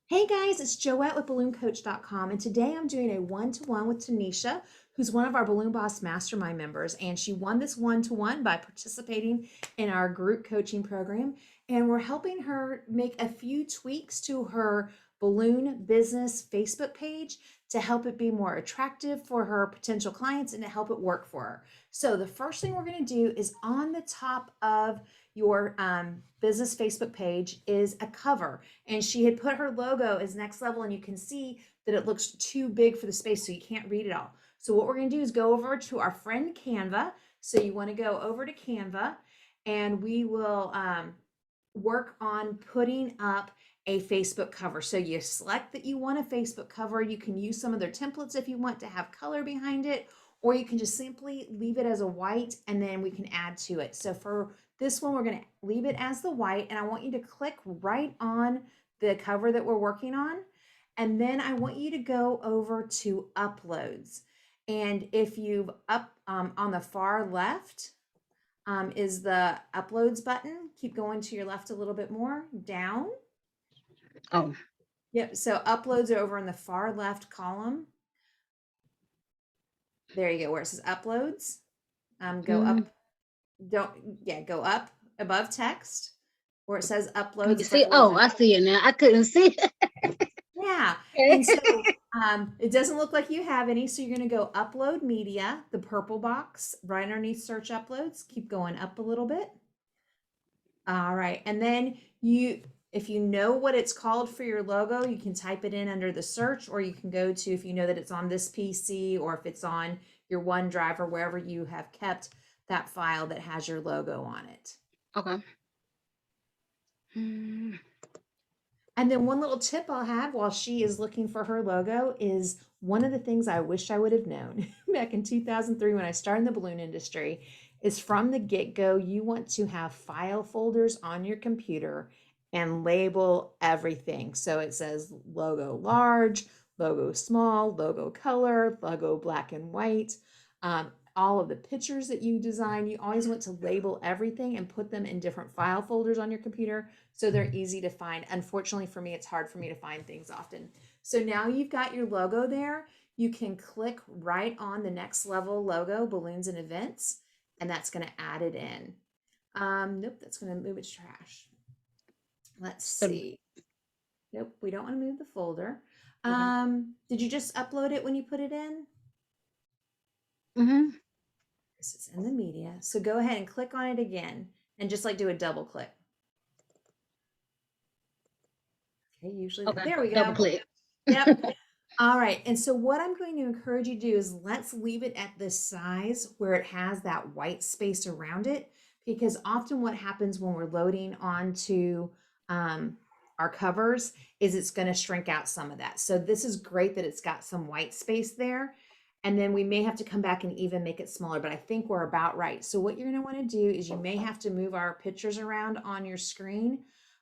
Hey guys, it's Joette with BalloonCoach.com, and today I'm doing a one-to-one with Tanisha, who's one of our Balloon Boss Mastermind members, and she won this one-to-one by participating in our group coaching program, and we're helping her make a few tweaks to her balloon business Facebook page to help it be more attractive for her potential clients and to help it work for her. So the first thing we're going to do is on the top of your business Facebook page is a cover, and she had put her logo as next level, and you can see that it looks too big for the space, so you can't read it all. So what we're going to do is go over to our friend Canva. So you want to go over to Canva, and we will work on putting up a Facebook cover. So you select that you want a Facebook cover. You can use some of their templates if you want to have color behind it, or you can just simply leave it as a white and then we can add to it. So for this one, we're going to leave it as the white, and I want you to click right on the cover that we're working on. And then I want you to go over to uploads. And if you've on the far left, is the uploads button. Keep going to your left a little bit more, down. Oh, Yep, so uploads are over in the far left column. There you go, where it says uploads. Go up, go up above text where it says uploads. you It's like see? a little, Oh, I see it now. I couldn't see it. yeah. And so it doesn't look like you have any. So you're going to go upload media, the purple box right underneath search uploads. Keep going up a little bit. All right. And then if you know what it's called for your logo, you can type it in under the search, or you can go to, if you know that it's on this PC or if it's on your OneDrive or wherever you have kept that file that has your logo on it. Okay. Mm. And then one little tip I'll have while she is looking for her logo is one of the things I wish I would have known back in 2003 when I started in the balloon industry is from the get-go, you want to have file folders on your computer and label everything. So it says logo large, logo small, logo color, logo black and white. All of the pictures that you design, you always want to label everything and put them in different file folders on your computer so they're easy to find. Unfortunately for me, it's hard for me to find things often. So now you've got your logo there. You can click right on the next level logo, balloons and events, and that's going to add it in. Nope, that's going to move it to trash. Let's So, see. Nope, we don't want to move the folder. okay. Did you just upload it when you put it in? Mm-hmm. This is in the media. So go ahead and click on it again and just like do a double click. Okay, usually, Okay. there we Double go. click. Yep. All right. And so what I'm going to encourage you to do is let's leave it at this size where it has that white space around it, because often what happens when we're loading onto our covers is it's going to shrink out some of that. So this is great that it's got some white space there. And then we may have to come back and even make it smaller, but I think we're about right. So what you're going to want to do is you may have to move our pictures around on your screen,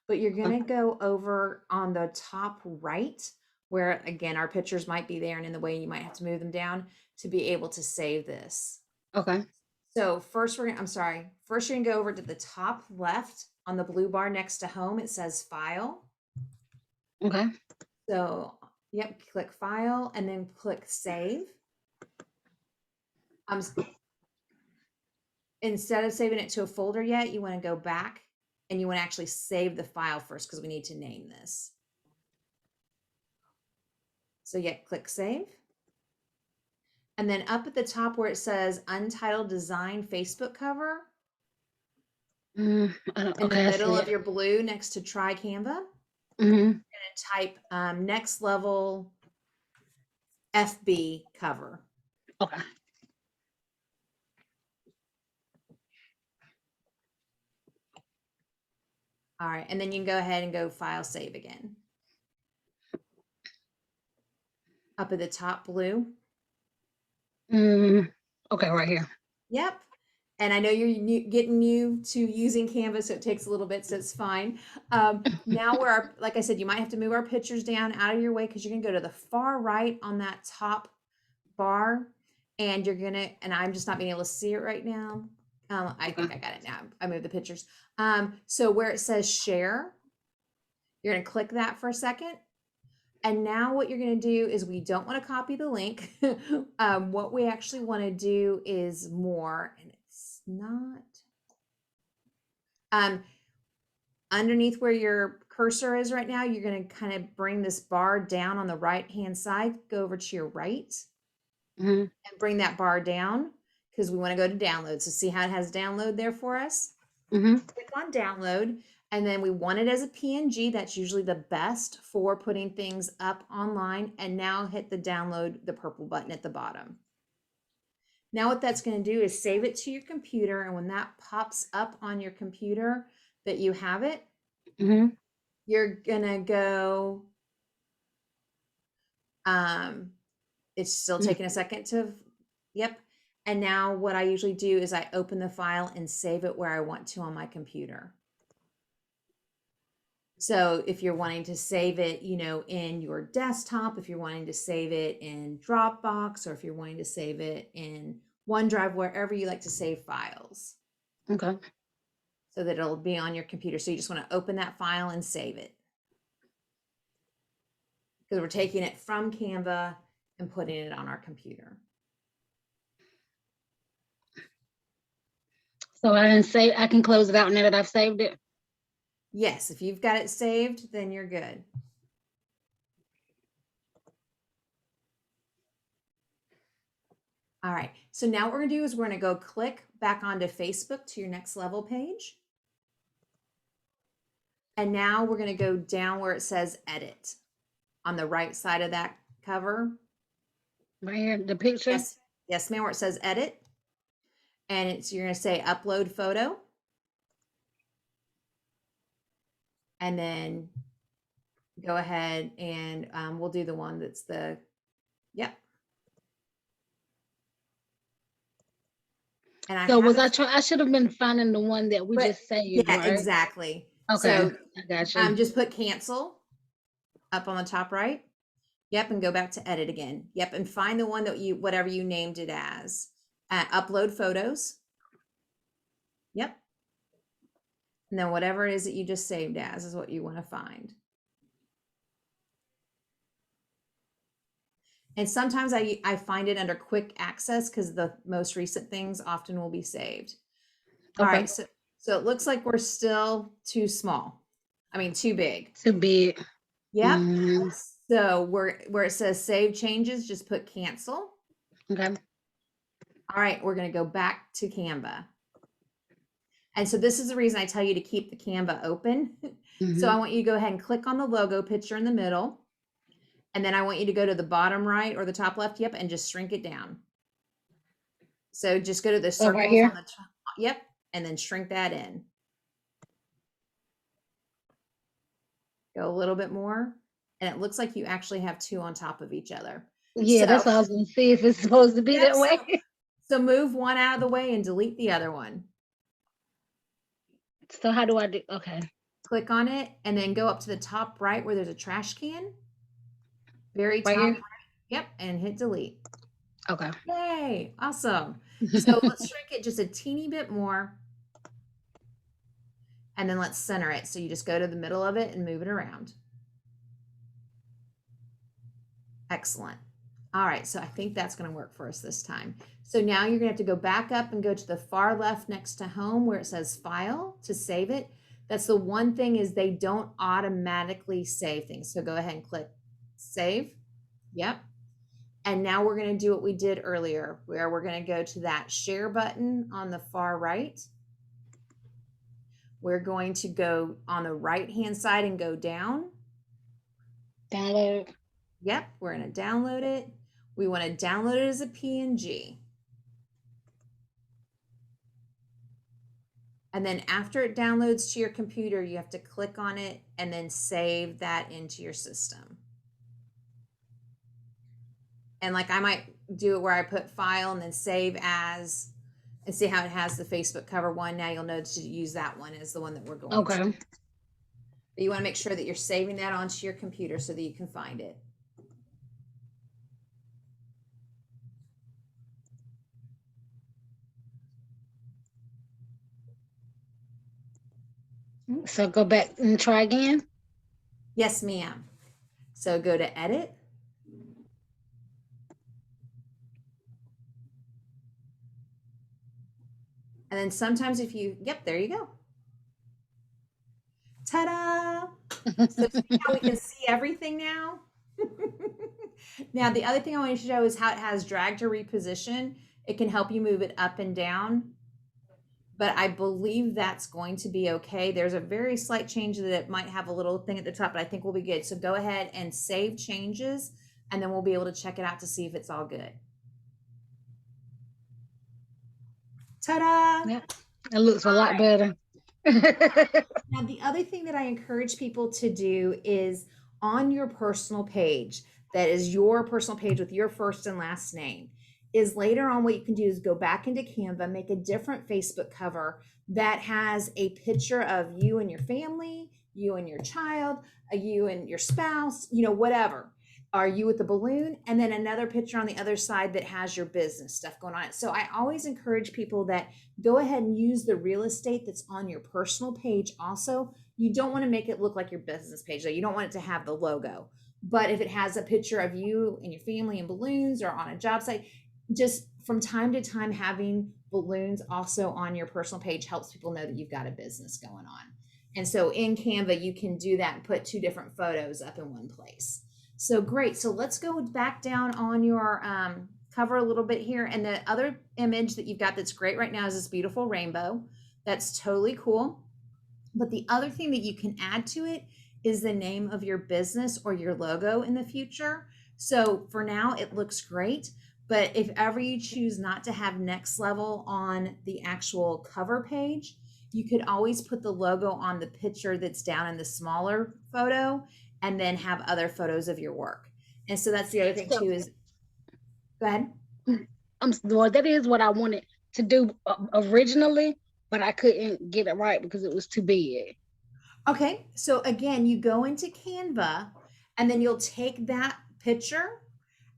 but you're going to go over on the top right where again our pictures might be there, and in the way you might have to move them down to be able to save this. Okay. So first first you're gonna go over to the top left on the blue bar next to home. It says file. Okay. So yep, click file and then click save. Um, Instead of saving it to a folder yet, you want to go back and you want to actually save the file first because we need to name this. So yeah, click save. And then up at the top where it says Untitled Design Facebook cover, in the Okay, I middle see of it. your blue next to Try Canva, Mm-hmm. and type next level FB cover. Okay. All right, and then you can go ahead and go file save again. Up at the top blue. Okay, right here. Yep. And I know you're getting new to using Canva, so it takes a little bit, so it's fine. Now like I said, you might have to move our pictures down out of your way because you're gonna go to the far right on that top bar, and and I'm just not being able to see it right now. I Okay. think I got it now. I moved the pictures. So where it says share, you're gonna click that for a second, And now what you're going to do is we don't want to copy the link. What we actually want to do is more, and it's not underneath where your cursor is right now. You're going to kind of bring this bar down on the right hand side, go over to your right Mm-hmm. and bring that bar down because we want to go to download. So see how it has download there for us? Mm-hmm. Click on download, and then we want it as a PNG. That's usually the best for putting things up online. And now hit the download, the purple button at the bottom. Now what that's going to do is save it to your computer, and when that pops up on your computer that you have it, Mm-hmm. you're gonna go, it's still taking a second to, yep. And now what I usually do is I open the file and save it where I want to on my computer. So if you're wanting to save it, you know, in your desktop, if you're wanting to save it in Dropbox, or if you're wanting to save it in OneDrive, wherever you like to save files, Okay. so that it'll be on your computer. So you just want to open that file and save it, because we're taking it from Canva and putting it on our computer. So I didn't say I can close it out now that I've saved it. Yes, if you've got it saved, then you're good. All right, so now what we're gonna do is we're gonna go click back onto Facebook to your next level page. And now we're gonna go down where it says edit on the right side of that cover. Right here, the picture. Yes, yes, ma'am, where it says edit. And you're gonna say upload photo. And then go ahead and we'll do the one that's the, yep. And So was I should have been finding the one that we just saved, yeah, right? exactly. Okay, So I got you. just put cancel up on the top right. Yep, and go back to edit again. Yep, and find the one that you, whatever you named it as. Upload photos. Yep. And then whatever it is that you just saved as is what you want to find. And sometimes I find it under quick access because the most recent things often will be saved. All Okay. right, so it looks like we're still too small. I mean, too big. Too big. Yep. Mm-hmm. So where it says save changes, just put cancel. Okay. All right, we're going to go back to Canva. And so this is the reason I tell you to keep the Canva open. Mm-hmm. So I want you to go ahead and click on the logo picture in the middle. And then I want you to go to the bottom right or the top left. Yep. And just shrink it down. So just go to the circles right here? on the top. Yep. And then shrink that in. Go a little bit more. And it looks like you actually have two on top of each other. Yeah, that's what I was gonna see if it's supposed to be that way. So move one out of the way and delete the other one. So how do I do? Okay. Click on it and then go up to the top right where there's a trash can. Very top Right here? right. Yep. And hit delete. Okay. Yay. Awesome. So let's shrink it just a teeny bit more. And then let's center it. So you just go to the middle of it and move it around. Excellent. All right, so I think that's going to work for us this time. So now you're going to have to go back up and go to the far left next to home where it says file to save it. That's the one thing, is they don't automatically save things. So go ahead and click save. Yep. And now we're going to do what we did earlier, where we're going to go to that share button on the far right. We're going to go on the right-hand side and go down. Download. Yep, we're going to download it. We want to download it as a PNG. And then after it downloads to your computer, you have to click on it and then save that into your system. And like I might do it where I put file and then save as, and see how it has the Facebook cover one. Now you'll know to use that one as the one that we're going Okay. to. But you want to make sure that you're saving that onto your computer so that you can find it. So go back and try again. Yes, ma'am. So go to edit. And then sometimes if you, yep, there you go. Ta-da! So see how we can see everything now? Now, the other thing I want to show is how it has drag to reposition. It can help you move it up and down, but I believe that's going to be okay. There's a very slight change that it might have a little thing at the top, but I think we'll be good. So go ahead and save changes, and then we'll be able to check it out to see if it's all good. Ta-da! Yeah, it looks a lot better. Now, the other thing that I encourage people to do is on your personal page, that is your personal page with your first and last name, is later on what you can do is go back into Canva, make a different Facebook cover that has a picture of you and your family, you and your child, you and your spouse, you know, whatever. Are you with the balloon? And then another picture on the other side that has your business stuff going on. So I always encourage people that go ahead and use the real estate that's on your personal page also. You don't want to make it look like your business page, though. You don't want it to have the logo. But if it has a picture of you and your family and balloons or on a job site, just from time to time having balloons also on your personal page helps people know that you've got a business going on. And so in Canva, you can do that and put two different photos up in one place. So great. So let's go back down on your cover a little bit here. And the other image that you've got that's great right now is this beautiful rainbow. That's totally cool. But the other thing that you can add to it is the name of your business or your logo in the future. So for now, it looks great. But if ever you choose not to have next level on the actual cover page, you could always put the logo on the picture that's down in the smaller photo and then have other photos of your work. And so that's the other thing too is, go ahead. Well, that is what I wanted to do originally, but I couldn't get it right because it was too big. Okay, so again, you go into Canva and then you'll take that picture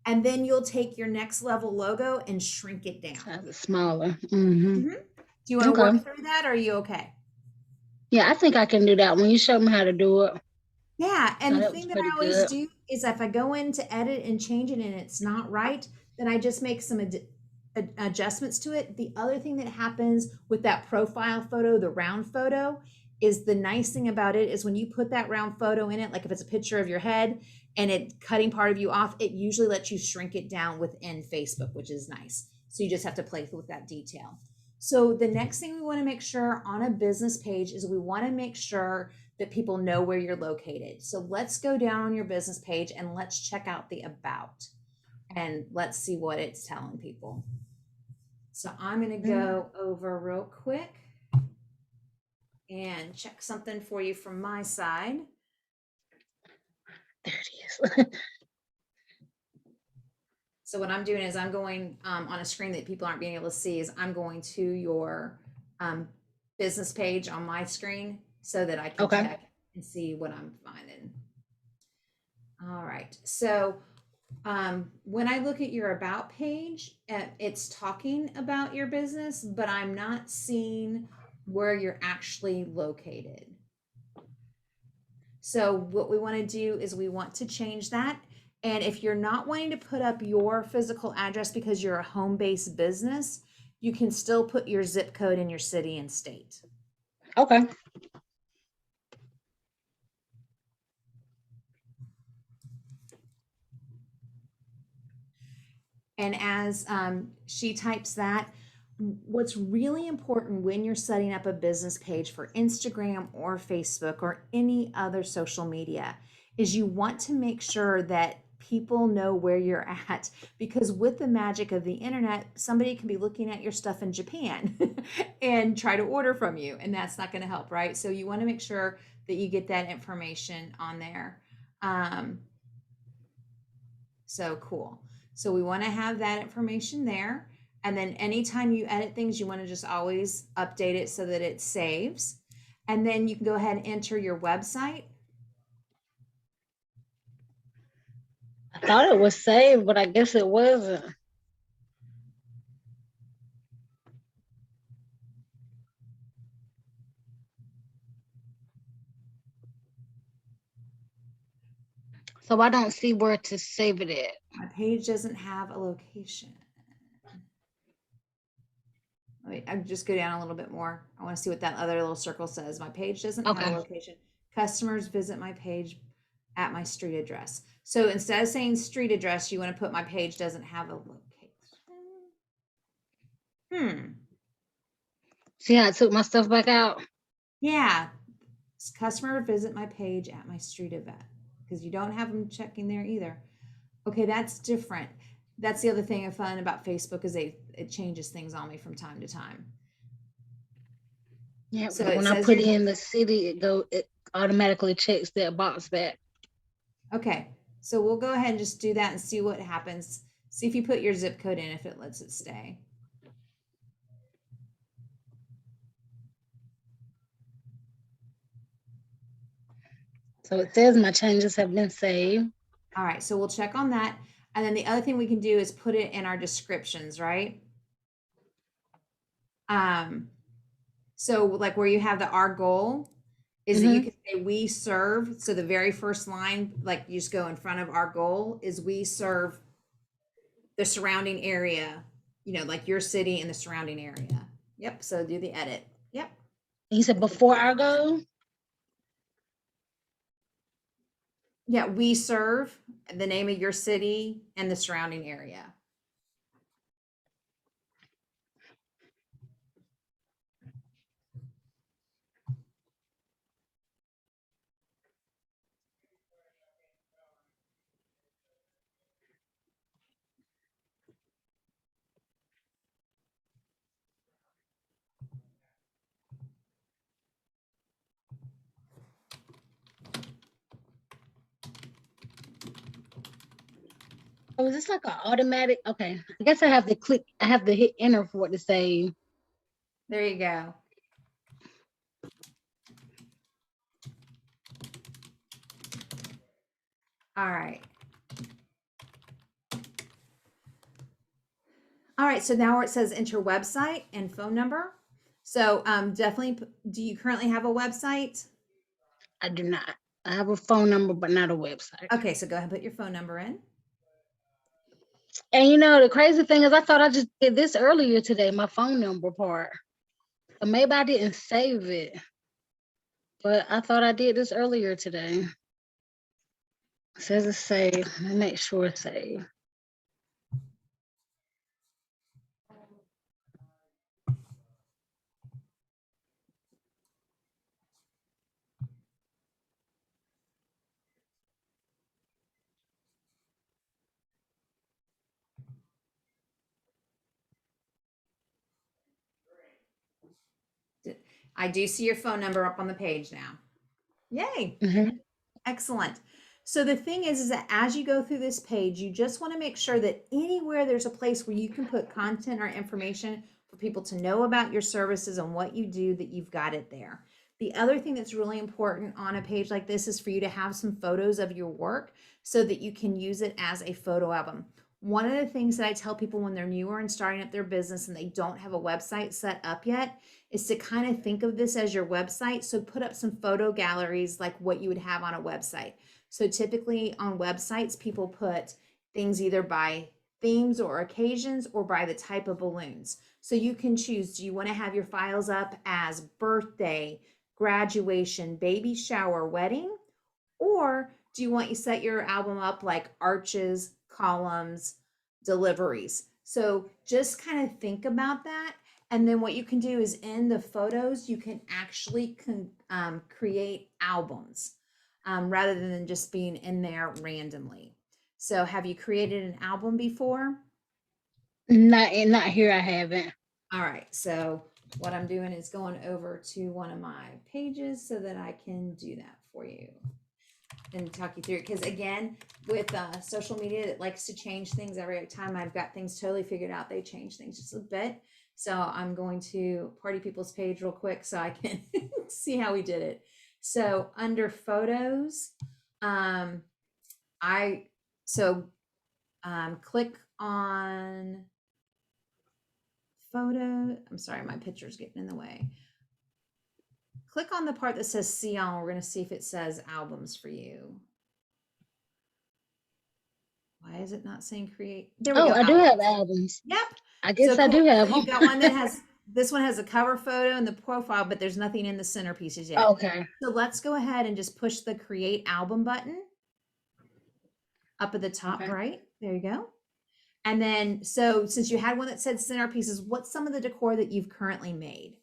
and then you'll take your next level logo and shrink it down. Size it smaller. Do you want to work through that or are you okay? Yeah, I think I can do that when you show me how to do it. Yeah, and the That thing was that I pretty always good. do is if I go in to edit and change it and it's not right, then I just make some adjustments to it. The other thing that happens with that profile photo, the round photo, is the nice thing about it is when you put that round photo in it, like if it's a picture of your head and it cutting part of you off, it usually lets you shrink it down within Facebook, which is nice. So you just have to play with that detail. So the next thing we want to make sure on a business page is we want to make sure that people know where you're located. So let's go down on your business page and let's check out the about and let's see what it's telling people. So I'm going to go over real quick and check something for you from my side. There it is. So what I'm doing is I'm going on a screen that people aren't being able to see is I'm going to your business page on my screen so that I can check and see what I'm finding. All right. So when I look at your about page, it's talking about your business, but I'm not seeing where you're actually located. So what we want to do is we want to change that. And if you're not wanting to put up your physical address because you're a home-based business, you can still put your zip code in your city and state. Okay. And as she types that, what's really important when you're setting up a business page for Instagram or Facebook or any other social media is you want to make sure that people know where you're at, because with the magic of the internet, somebody can be looking at your stuff in Japan and try to order from you, and that's not going to help, right? So you want to make sure that you get that information on there. So cool. So we want to have that information there. And then anytime you edit things, you want to just always update it so that it saves. And then you can go ahead and enter your website. I thought it was saved, but I guess it wasn't. So I don't see where to save it at. My page doesn't have a location. Wait, I'll just go down a little bit more. I want to see what that other little circle says. My page doesn't have a Okay. location. Customers visit my page at my street address. So instead of saying street address, you want to put my page doesn't have a location. See how I took my stuff back out? Yeah. Customer visit my page at my street event, because you don't have them checking there either. Okay, that's different. That's the other thing I find about Facebook is it changes things on me from time to time. Yeah, So but it when I says put you're in the city, it automatically checks that box back. okay. So we'll go ahead and just do that and see what happens. See if you put your zip code in, if it lets it stay. So it says my changes have been saved. All right, so we'll check on that. And then the other thing we can do is put it in our descriptions, right? So like where you have the our goal is that you can say we serve. So the very first line, like you just go in front of our goal is we serve the surrounding area, like your city and the surrounding area. Yep. So do the edit. Yep. You said before I go? Yeah. We serve the name of your city and the surrounding area. Oh, is this like an automatic? Okay. I guess I have to hit enter for it to say. There you go. All right. All right. So now where it says enter website and phone number. So definitely, do you currently have a website? I do not. I have a phone number, but not a website. Okay. So go ahead and put your phone number in. And the crazy thing is I thought I just did this earlier today, my phone number part. So maybe I didn't save it. But I thought I did this earlier today. It says it's saved. Let me make sure it's saved. I do see your phone number up on the page now. Yay. Mm-hmm. Excellent. So the thing is that as you go through this page, you just want to make sure that anywhere there's a place where you can put content or information for people to know about your services and what you do, that you've got it there. The other thing that's really important on a page like this is for you to have some photos of your work so that you can use it as a photo album. One of the things that I tell people when they're newer and starting up their business and they don't have a website set up yet is to kind of think of this as your website. So put up some photo galleries like what you would have on a website. So typically on websites, people put things either by themes or occasions or by the type of balloons. So you can choose, do you want to have your files up as birthday, graduation, baby shower, wedding? Or do you want you set your album up like arches, columns, deliveries? So just kind of think about that. And then what you can do is in the photos, you can actually create albums rather than just being in there randomly. So have you created an album before? Not here, I haven't. All right. So what I'm doing is going over to one of my pages so that I can do that for you and talk you through it. Because again, with social media, it likes to change things every time I've got things totally figured out. They change things just a bit. So I'm going to Party People's page real quick so I can see how we did it. So under photos, click on photo. I'm sorry, my picture's getting in the way. Click on the part that says see all. We're going to see if it says albums for you. Why is it not saying create? There we Oh, go. I do have Albums. albums. Yep. I So guess I cool. do have So you've them. got one that has, this one has a cover photo and the profile, but there's nothing in the centerpieces yet. Okay. So let's go ahead and just push the create album button up at the top Okay. right. There you go. And then, so since you had one that said centerpieces, what's some of the decor that you've currently made?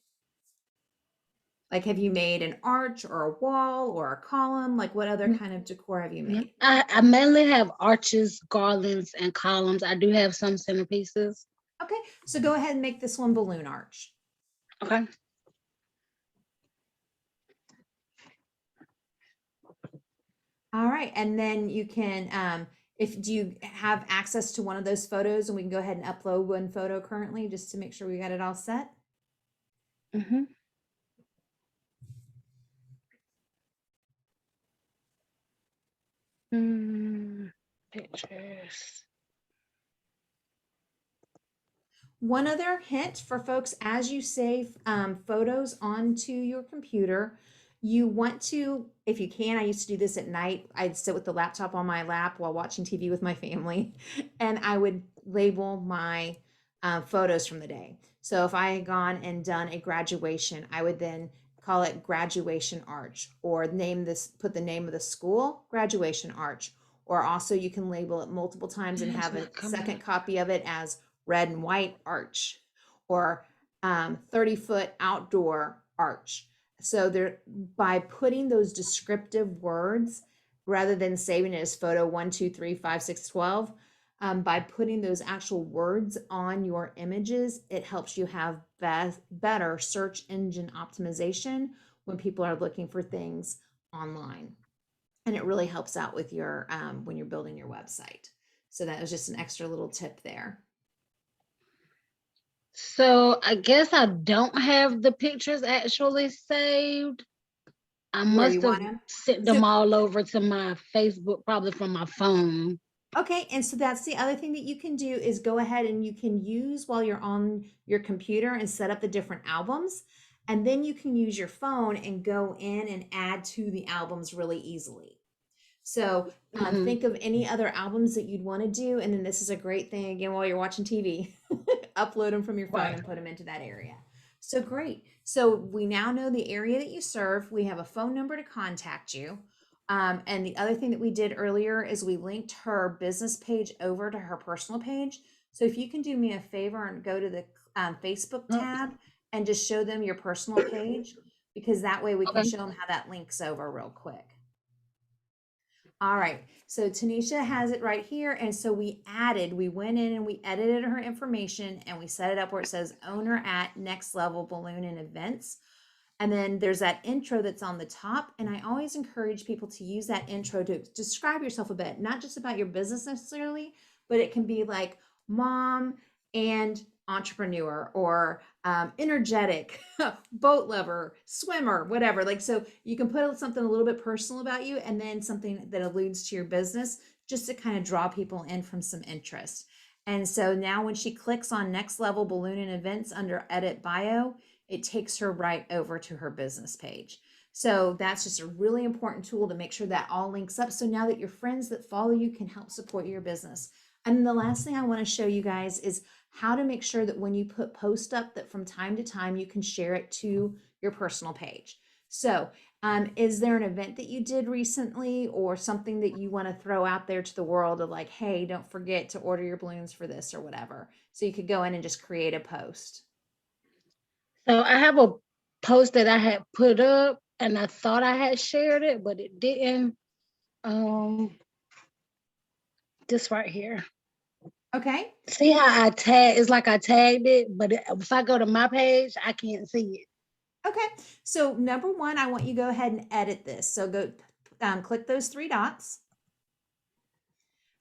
Like, have you made an arch or a wall or a column? Like, what other kind of decor have you made? I mainly have arches, garlands, and columns. I do have some centerpieces. Okay, so go ahead and make this one balloon arch. Okay. All right, and then you can, if do you have access to one of those photos, and we can go ahead and upload one photo currently just to make sure we got it all set. Mm-hmm. Pictures. One other hint for folks, as you save photos onto your computer, you want to, if you can, I used to do this at night. I'd sit with the laptop on my lap while watching TV with my family, and I would label my photos from the day. So if I had gone and done a graduation, I would then call it graduation arch, or name this, put the name of the school, graduation arch. Or also you can label it multiple times and It's have a not coming second up. copy of it as red and white arch, or 30-foot outdoor arch. So there, by putting those descriptive words rather than saving it as photo 1, 2, 3, 5, 6, 12, by putting those actual words on your images, it helps you have better search engine optimization when people are looking for things online. And it really helps out with your when you're building your website. So that was just an extra little tip there. So I guess I don't have the pictures actually saved. I Where you must have want them. sent So them all over to my Facebook, probably from my phone. okay, and so that's the other thing that you can do is go ahead and you can use while you're on your computer and set up the different albums. And then you can use your phone and go in and add to the albums really easily. So Mm-hmm. think of any other albums that you'd want to do. And then this is a great thing again while you're watching TV. Upload them from your phone Right. and put them into that area. So great. So we now know the area that you serve. We have a phone number to contact you. And the other thing that we did earlier is we linked her business page over to her personal page. So if you can do me a favor and go to the Facebook Oh, tab and just show them your personal page, because that way we can okay. show them how that links over real quick. All right, so Tanisha has it right here. And so we went in and we edited her information and we set it up where it says owner at Next Level Balloon and Events. And then there's that intro that's on the top. And I always encourage people to use that intro to describe yourself a bit, not just about your business necessarily, but it can be like mom and entrepreneur, or energetic, boat lover, swimmer, whatever. Like, so you can put something a little bit personal about you and then something that alludes to your business just to kind of draw people in from some interest. And so now when she clicks on Next Level Balloon and Events under Edit Bio, it takes her right over to her business page. So that's just a really important tool to make sure that all links up. So now that your friends that follow you can help support your business. And the last thing I want to show you guys is how to make sure that when you put post up that from time to time you can share it to your personal page. So is there an event that you did recently or something that you want to throw out there to the world of like, hey, don't forget to order your balloons for this or whatever? So you could go in and just create a post. So I have a post that I had put up and I thought I had shared it, but it didn't. This right here. Okay. See how I tag, it's like I tagged it, but if I go to my page, I can't see it. Okay. So number one, I want you to go ahead and edit this. So go click those three dots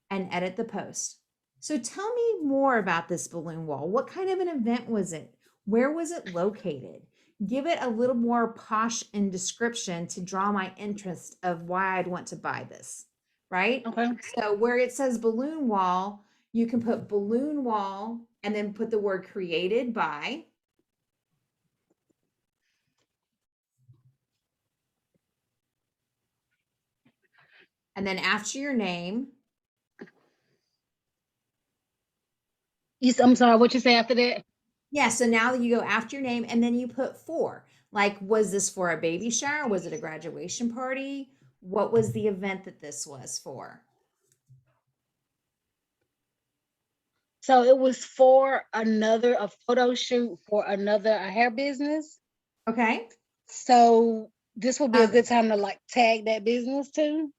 and edit the post. So tell me more about this balloon wall. What kind of an event was it? Where was it located? Give it a little more posh in description to draw my interest of why I'd want to buy this, right? Okay. So where it says balloon wall, you can put balloon wall and then put the word created by. And then after your name, I'm sorry, what you say after that? Yeah, so now you go after your name and then you put for. Like, was this for a baby shower? Was it a graduation party? What was the event that this was for? So it was for a photo shoot for a hair business. Okay. So this would be a Um, good time to like tag that business too.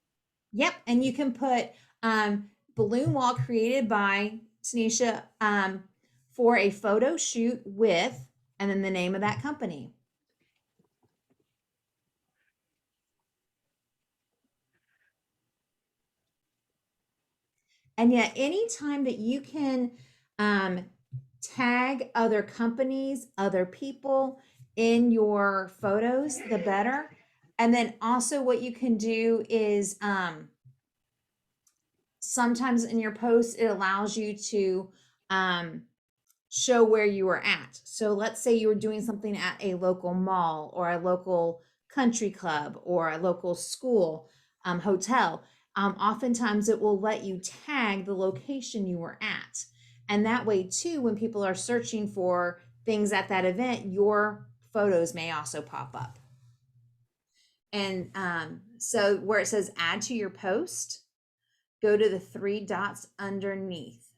yep. And you can put balloon wall created by Tanisha for a photo shoot with, and then the name of that company. And yet, anytime that you can um, tag other companies, other people in your photos, the better. And then also, what you can do is sometimes in your posts, it allows you to um, show where you were at. So let's say you were doing something at a local mall or a local country club or a local school, hotel. Oftentimes it will let you tag the location you were at. And that way, too, when people are searching for things at that event, your photos may also pop up. And so where it says add to your post, go to the three dots underneath.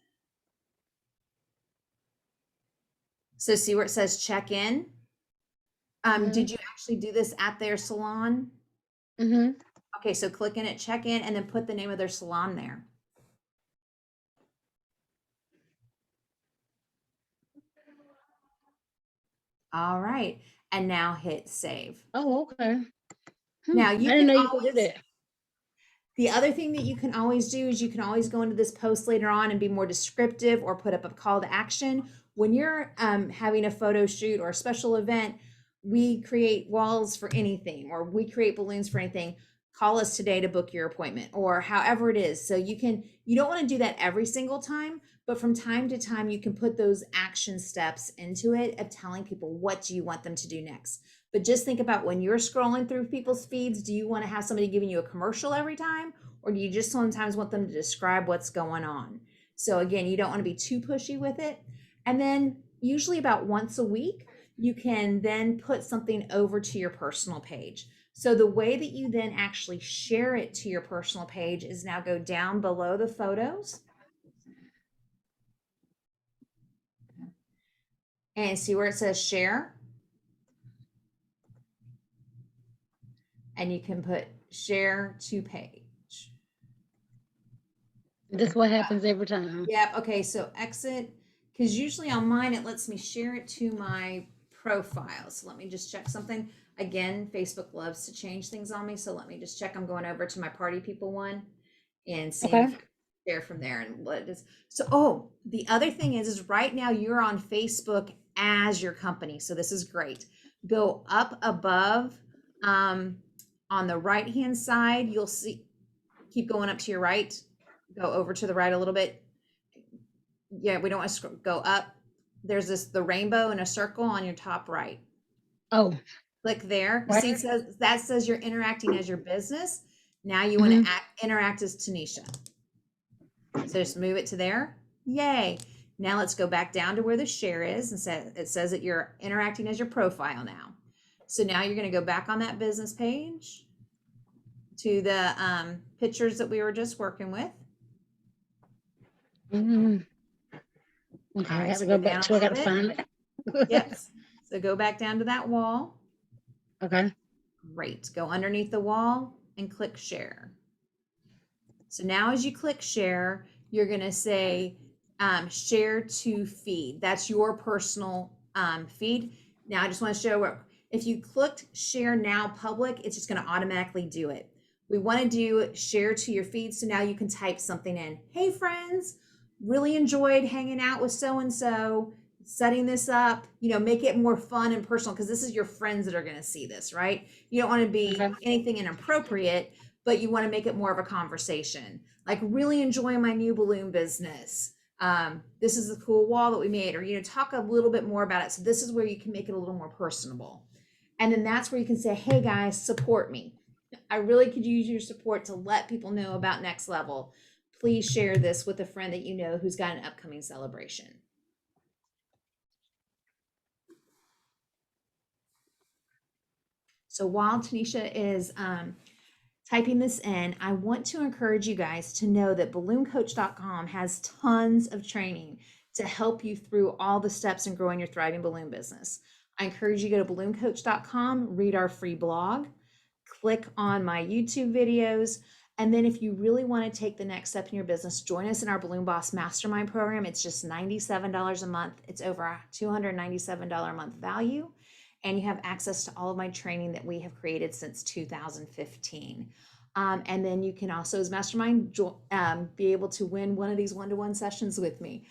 So see where it says check in? Did you actually do this at their salon? Mm-hmm. Okay, so click in it, check in, and then put the name of their salon there. All right, and now hit save. Oh, okay. Now I you didn't can know you could do always, that. the other thing that you can always do is you can always go into this post later on and be more descriptive or put up a call to action. When you're having a photo shoot or a special event, we create walls for anything or we create balloons for anything. Call us today to book your appointment or however it is. So you don't want to do that every single time, but from time to time, you can put those action steps into it of telling people what do you want them to do next. But just think about when you're scrolling through people's feeds, do you want to have somebody giving you a commercial every time? Or do you just sometimes want them to describe what's going on? So again, you don't want to be too pushy with it. And then usually about once a week, you can then put something over to your personal page. So the way that you then actually share it to your personal page is now go down below the photos and see where it says share. And you can put share to page. This what happens every time. Yep. Okay. So exit, because usually on mine, it lets me share it to my profile. So let me just check something. Again, Facebook loves to change things on me. So let me just check. I'm going over to my party people one and seeing Okay. if I can share from there and what it is. So, oh, the other thing is right now you're on Facebook as your company. So this is great. Go up above on the right hand side, you'll see, keep going up to your right, go over to the right a little bit. Yeah, we don't want to go up. There's the rainbow in a circle on your top right. Oh, Click there. right. See, it says that says you're interacting as your business. Now you want Mm-hmm. to interact as Tanisha. So just move it to there. Yay. Now let's go back down to where the share is and it says that you're interacting as your profile now. So now you're going to go back on that business page to the pictures that we were just working with. Mm-hmm. Okay, All I right, got so to go go back down a to. I got little to bit. find it. Yep. So go back down to that wall. Okay. Great. Go underneath the wall and click share. So now as you click share, you're going to say share to feed. That's your personal feed. Now I just want to show where, if you clicked share now public, it's just going to automatically do it. We want to do share to your feed. So now you can type something in. Hey friends, really enjoyed hanging out with so-and-so, setting this up, make it more fun and personal because this is your friends that are going to see this, right? You don't want to be Okay. anything inappropriate, but you want to make it more of a conversation. Like, really enjoying my new balloon business. This is the cool wall that we made, or talk a little bit more about it. So this is where you can make it a little more personable. And then that's where you can say, hey guys, support me. I really could use your support to let people know about Next Level. Please share this with a friend that you know who's got an upcoming celebration. So while Tanisha is typing this in, I want to encourage you guys to know that BalloonCoach.com has tons of training to help you through all the steps in growing your thriving balloon business. I encourage you to go to BalloonCoach.com, read our free blog, click on my YouTube videos, and then if you really want to take the next step in your business, join us in our Balloon Boss Mastermind program. It's just $97 a month. It's over a $297 a month value. And you have access to all of my training that we have created since 2015. And then you can also, as Mastermind, be able to win one of these one-to-one sessions with me.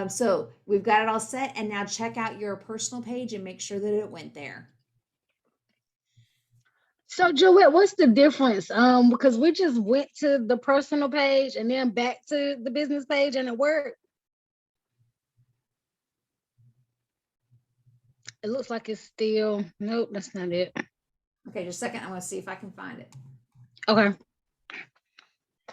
So we've got it all set. And now check out your personal page and make sure that it went there. So Joette, what's the difference? Because we just went to the personal page and then back to the business page and it worked. It looks like it's still, nope, that's not it. Okay, just a second. I'm going to see if I can find it. Okay.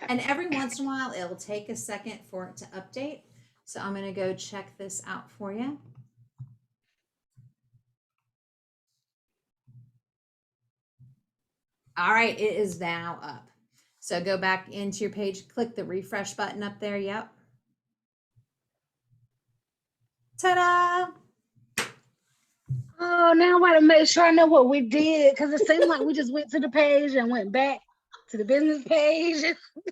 And every once in a while, it'll take a second for it to update. So I'm going to go check this out for you. All right, it is now up. So go back into your page, click the refresh button up there. Yep. Ta-da! Oh, now I want to make sure I know what we did, because it seemed like we just went to the page and went back to the business page.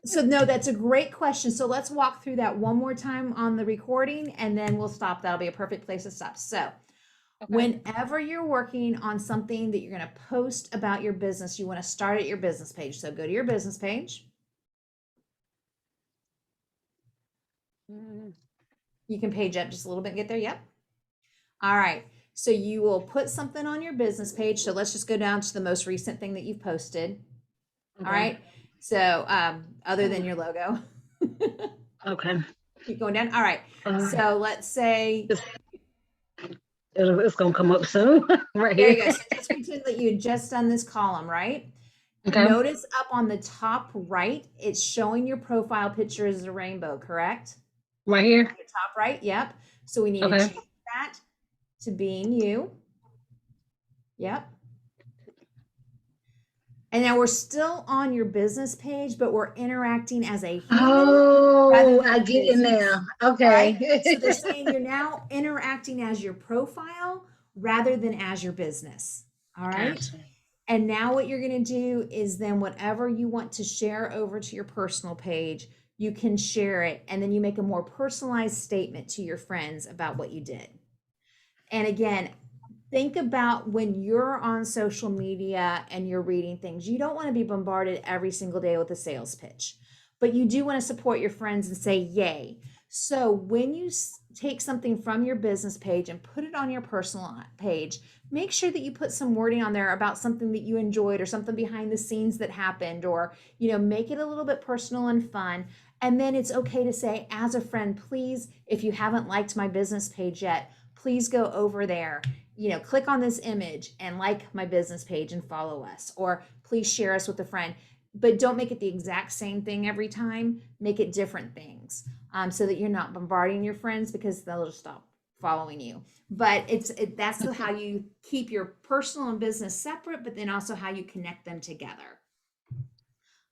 So no, that's a great question. So let's walk through that one more time on the recording and then we'll stop. That'll be a perfect place to stop. So Okay. whenever you're working on something that you're going to post about your business, you want to start at your business page. So go to your business page. You can page up just a little bit and get there. Yep. All right. So you will put something on your business page. So let's just go down to the most recent thing that you've posted. Okay. All right. So other than your logo. Okay. Keep going down. All right. So let's say it's gonna come up soon. Right there here. you go. So just pretend that you had just done this column, right? Okay. Notice up on the top right, it's showing your profile picture as a rainbow, correct? Right here. The top right, yep. So we need to change that to being you. Yep. And now we're still on your business page, but we're interacting as a human. Oh, I get it now. Okay. Right? So they're saying you're now interacting as your profile rather than as your business. All right. Gotcha. And now what you're going to do is then whatever you want to share over to your personal page, you can share it. And then you make a more personalized statement to your friends about what you did. And again, think about when you're on social media and you're reading things, you don't want to be bombarded every single day with a sales pitch, but you do want to support your friends and say, yay. So when you take something from your business page and put it on your personal page, make sure that you put some wording on there about something that you enjoyed or something behind the scenes that happened, or, make it a little bit personal and fun. And then it's okay to say, as a friend, please, if you haven't liked my business page yet, please go over there, click on this image and like my business page and follow us, or please share us with a friend. But don't make it the exact same thing every time. Make it different things so that you're not bombarding your friends, because they'll just stop following you. But that's how you keep your personal and business separate, but then also how you connect them together.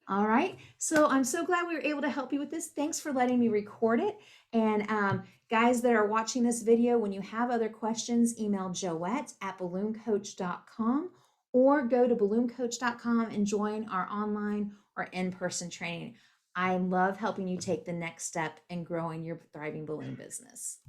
All right. So I'm so glad we were able to help you with this. Thanks for letting me record it. And guys that are watching this video, when you have other questions, email Joette@BalloonCoach.com or go to BalloonCoach.com and join our online or in-person training. I love helping you take the next step in growing your thriving balloon business.